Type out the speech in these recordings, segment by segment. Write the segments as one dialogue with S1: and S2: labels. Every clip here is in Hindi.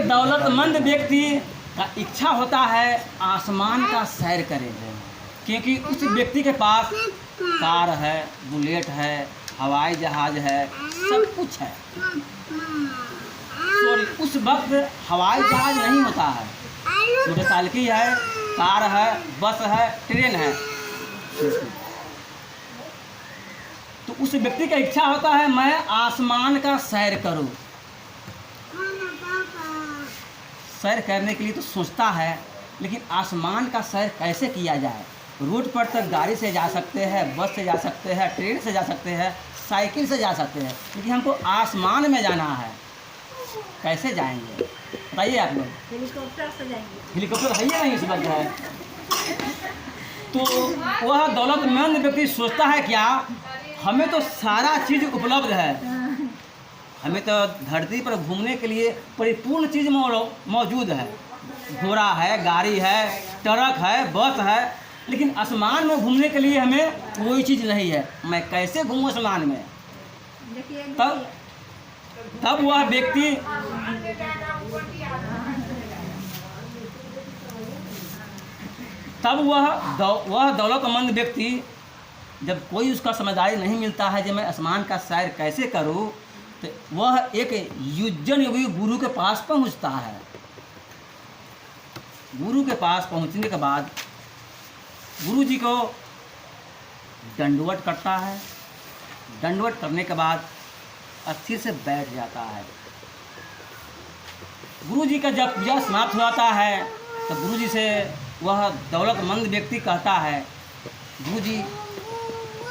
S1: दौलतमंद व्यक्ति का इच्छा होता है आसमान का सैर करे, क्योंकि उस व्यक्ति के पास कार है, बुलेट है, हवाई जहाज़ है, सब कुछ है। सॉरी, उस वक्त हवाई जहाज़ नहीं होता है, मोटरसाइकिल है, कार है, बस है, ट्रेन है। तो उस व्यक्ति का इच्छा होता है मैं आसमान का सैर करूं। सैर करने के लिए तो सोचता है, लेकिन आसमान का सैर कैसे किया जाए? रोड पर तक गाड़ी से जा सकते हैं, बस से जा सकते हैं, ट्रेन से जा सकते हैं, साइकिल से जा सकते हैं, लेकिन हमको आसमान में जाना है, कैसे जाएंगे बताइए आप लोग?
S2: हेलीकॉप्टर से जाएंगे।
S1: हेलीकॉप्टर है या नहीं इस वक्त है? तो वह दौलतमंद व्यक्ति सोचता है क्या, हमें तो सारा चीज़ उपलब्ध है, हमें तो धरती पर घूमने के लिए परिपूर्ण चीज़ मौजूद है, घोड़ा है, गाड़ी है, ट्रक है, बस है, लेकिन आसमान में घूमने के लिए हमें कोई चीज़ नहीं है, मैं कैसे घूमूं आसमान में? तब वह व्यक्ति वह दौलतमंद व्यक्ति जब कोई उसका समझदारी नहीं मिलता है कि मैं आसमान का सैर कैसे करूं, तो वह एक युजन योगी गुरु के पास पहुंचता है। गुरु के पास पहुंचने के बाद गुरु जी को दंडवत करता है। दंडवत करने के बाद अस्थिर से बैठ जाता है। गुरु जी का जब पूजा समाप्त हो जाता है तो गुरु जी से वह दौलतमंद व्यक्ति कहता है, गुरु जी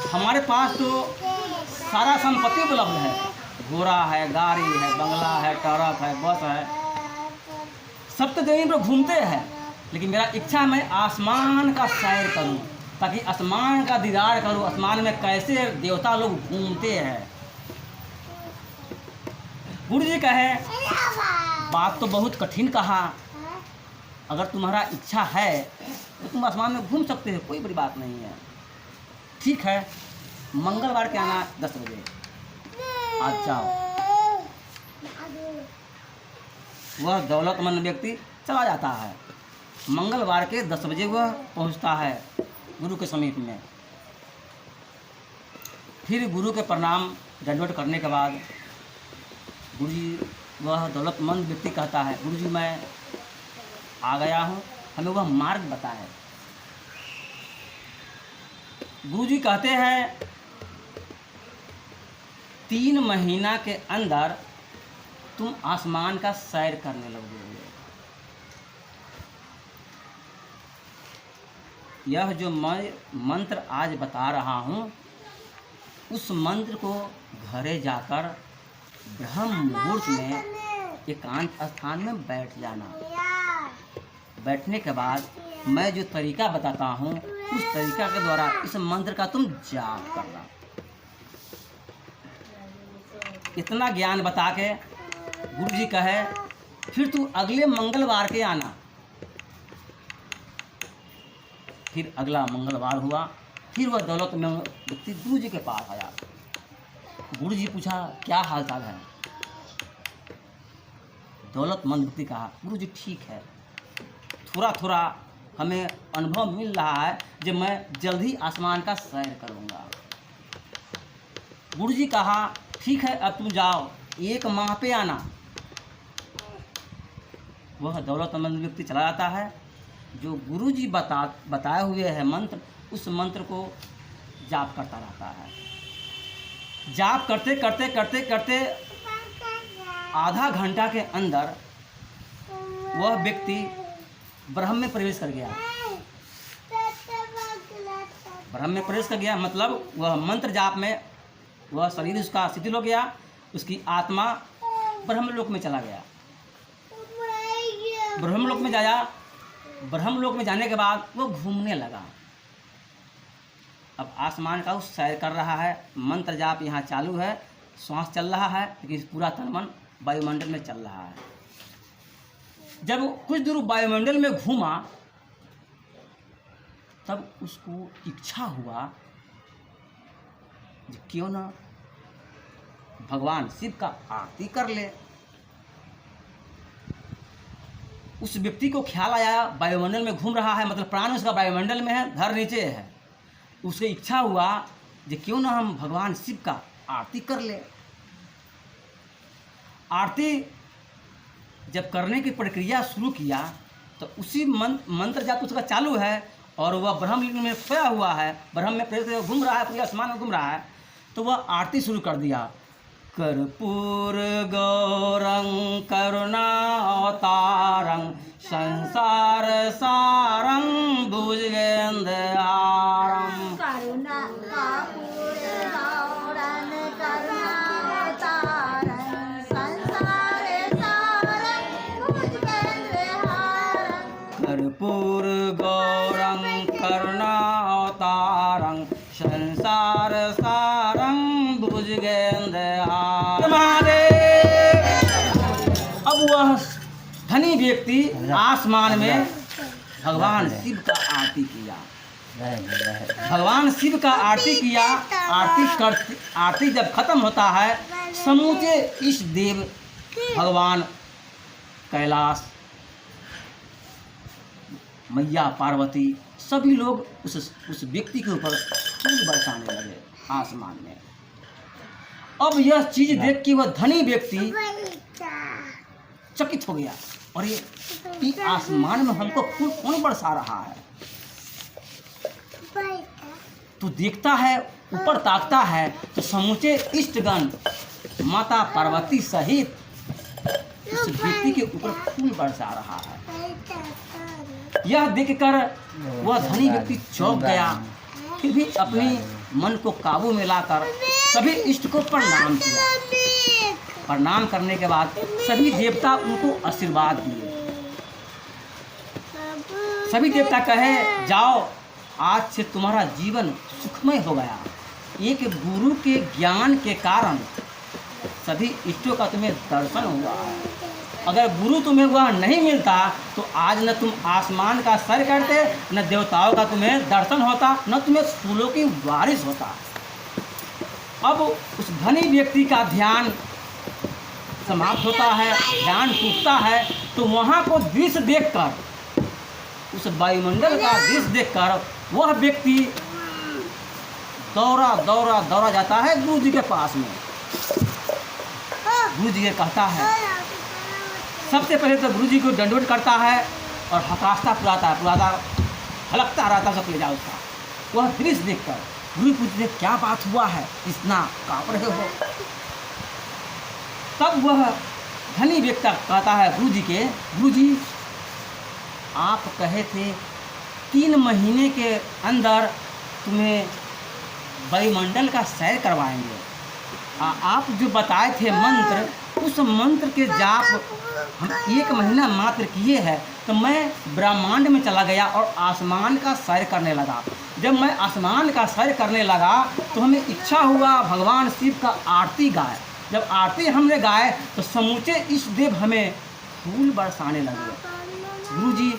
S1: हमारे पास तो सारा संपत्ति उपलब्ध है, घोड़ा है, गाड़ी है, बंगला है, ट्रक है, बस है, सब तो जमीन पर घूमते हैं, लेकिन मेरा इच्छा है मैं आसमान का सैर करूं, ताकि आसमान का दीदार करूं, आसमान में कैसे देवता लोग घूमते हैं। गुरु जी कहे बात तो बहुत कठिन कहा, अगर तुम्हारा इच्छा है तो तुम आसमान में घूम सकते हो, कोई बड़ी बात नहीं है। ठीक है, मंगलवार के आना 10 बजे, आज जाओ। वह दौलतमंद व्यक्ति चला जाता है। मंगलवार के 10 बजे वह पहुंचता है गुरु के समीप में। फिर गुरु के प्रणाम दंडवत करने के बाद गुरु जी, वह दौलतमंद व्यक्ति कहता है, गुरु जी मैं आ गया हूँ, हमें वह मार्ग बताएं। गुरु जी कहते हैं 3 महीना के अंदर तुम आसमान का सैर करने लगोगे। यह जो मैं मंत्र आज बता रहा हूँ, उस मंत्र को घरे जाकर ब्रह्म मुहूर्त में एकांत स्थान में बैठ जाना। बैठने के बाद मैं जो तरीका बताता हूँ, उस तरीका के द्वारा इस मंत्र का तुम जाप करना। इतना ज्ञान बता के गुरु जी कहे फिर तू अगले मंगलवार के आना। फिर अगला मंगलवार हुआ, फिर वह दौलतमंद व्यक्ति गुरु जी के पास आया। गुरु जी पूछा क्या हाल चाल है? दौलतमंद व्यक्ति कहा, गुरु जी ठीक है, थोड़ा थोड़ा हमें अनुभव मिल रहा है कि मैं जल्द ही आसमान का सैर करूंगा। गुरु जी कहा ठीक है, अब तुम जाओ, 1 माह पे आना। वह दौलतमंद व्यक्ति चला जाता है। जो गुरु जी बताए हुए है मंत्र, उस मंत्र को जाप करता रहता है। जाप करते करते करते करते आधा घंटा के अंदर वह व्यक्ति ब्रह्म में प्रवेश कर गया। ब्रह्म में प्रवेश कर गया मतलब वह मंत्र जाप में वह शरीर उसका शिथिल हो गया, उसकी आत्मा ब्रह्मलोक में चला गया। ब्रह्मलोक में जाया, ब्रह्मलोक में जाने के बाद वो घूमने लगा। अब आसमान का उस सैर कर रहा है, मंत्र जाप यहाँ चालू है, श्वास चल रहा है, लेकिन पूरा तन मन वायुमंडल में चल रहा है। जब कुछ दूर वायुमंडल में घूमा, तब उसको इच्छा हुआ कि क्यों ना भगवान शिव का आरती कर ले। उस व्यक्ति को ख्याल आया वायुमंडल में घूम रहा है, मतलब प्राण उसका वायुमंडल में है, धर नीचे है। उसकी इच्छा हुआ कि क्यों ना हम भगवान शिव का आरती कर ले। आरती जब करने की प्रक्रिया शुरू किया तो उसी मंत्र जाप उसका चालू है और वह ब्रह्मलिंग में सोया हुआ है, ब्रह्म में प्रेरित घूम रहा है, पूरे आसमान में घूम रहा है। तो वह आरती शुरू कर दिया। कर्पूर गौरं करुणावतारं संसार सारं भुजगेन्द्रहारं।
S2: करुणा कर्पूर गौरं करुणावतारं संसार सारं भुजगेन्द्रहारं।
S1: कर्पूर गौरं करुणावतारं संसार सारं भुजगेन्द्रहारं। अब वह धनी व्यक्ति आसमान में भगवान शिव का आरती किया। भगवान शिव का आरती किया। आरती जब खत्म होता है, समूचे इष्ट देव भगवान कैलाश, मैया पार्वती, सभी लोग उस व्यक्ति के ऊपर फूल बरसाने लगे आसमान में। अब यह चीज देख के वह धनी व्यक्ति चकित हो गया, और ये आसमान में हमको फूल कौन बरसा रहा है। तो देखता है, ऊपर ताकता है तो समूचे इष्टगण माता पार्वती सहित उस व्यक्ति के ऊपर फूल बरसा रहा है। यह देखकर वह धनी व्यक्ति चौंक गया, फिर भी अपनी मन को काबू में लाकर सभी इष्ट को प्रणाम किया। प्रणाम करने के बाद सभी देवता उनको आशीर्वाद दिए। सभी देवता कहे, जाओ, आज से तुम्हारा जीवन सुखमय हो गया। एक गुरु के ज्ञान के कारण सभी इष्टों का तुम्हें दर्शन हुआ है। अगर गुरु तुम्हें वह नहीं मिलता तो आज न तुम आसमान का सर करते, न देवताओं का तुम्हें दर्शन होता, न तुम्हें फूलों की बारिश होता। अब उस धनी व्यक्ति का ध्यान समाप्त होता है, ध्यान टूटता है, तो वहाँ को दृश्य देखकर, उस वायुमंडल का दृश्य देखकर वह व्यक्ति दौड़ा जाता है गुरु जी के पास में। गुरु जी कहता है, सबसे पहले तो गुरु जी को दंडवत करता है और हताशता पुराता हलकता रहता सब ले जाओ उसका। वह दृश्य देखकर गुरु पूछते, क्या बात हुआ है, इतना काँप रहे हो। तब वह धनी व्यक्ति कहता है गुरु जी के, गुरु जी आप कहे थे 3 महीने के अंदर तुम्हें वायुमंडल का सैर करवाएंगे। आप जो बताए थे मंत्र, उस मंत्र के जाप हम 1 महीना मात्र किए हैं, तो मैं ब्रह्मांड में चला गया और आसमान का सैर करने लगा। जब मैं आसमान का सैर करने लगा तो हमें इच्छा हुआ भगवान शिव का आरती गाए। जब आरती हमने गाए तो समूचे इष्ट देव हमें फूल बरसाने लगे। गुरुजी,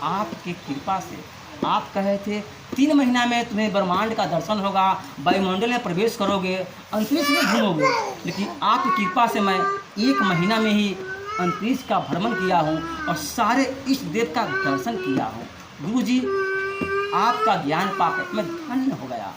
S1: आपकी कृपा से आप कहे थे 3 महीना में तुम्हें ब्रह्मांड का दर्शन होगा, वायुमंडल में प्रवेश करोगे, अंतरिक्ष में घूमोगे, लेकिन आपकी कृपा से मैं 1 महीना में ही अंतरिक्ष का भ्रमण किया हूँ और सारे इष्ट देव का दर्शन किया हूँ। गुरुजी, आपका ज्ञान पाकर मैं धन्य हो गया।